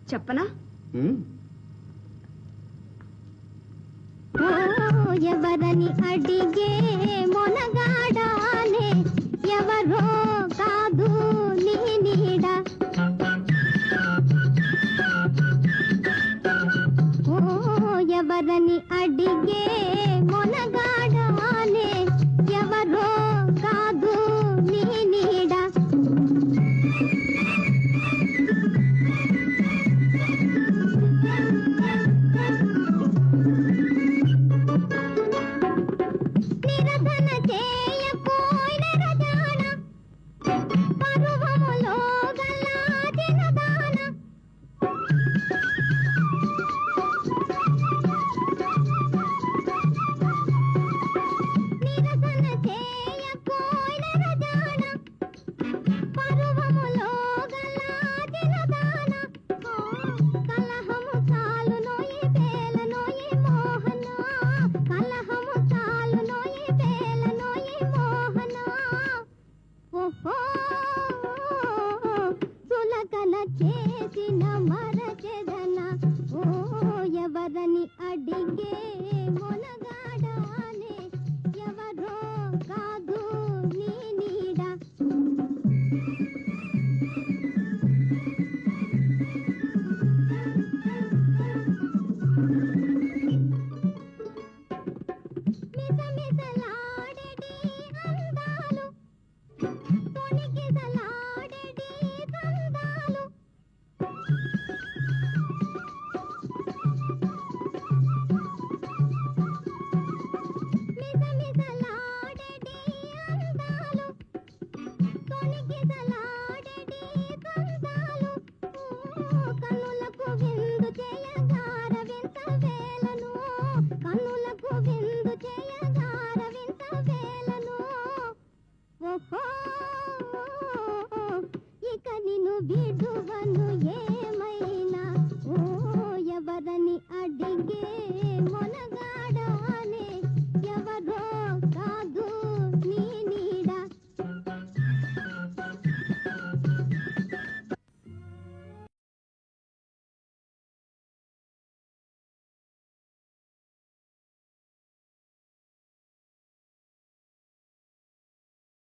చెప్పనా? ఎవరని అడిగే మొనగాడానే ఎవరో కాదు నీ నీడ ఎవరని అడిగే మొనగాడానే ఎవరో కాదు నీ నీడ నిరధన చేయకోయిన రజాన పరువములో గల్లాదిన దాన నిరధన చేయకోయిన రజాన పరువములో గల్లాదిన దాన కలహము చాలు నోయి బేల నోయి మోహన కలహము చాలు నోయి బేల నోయి మోహన ఓహో సులకన చేసిన మరచెదన ఓ ఎవరని అడిగే మొన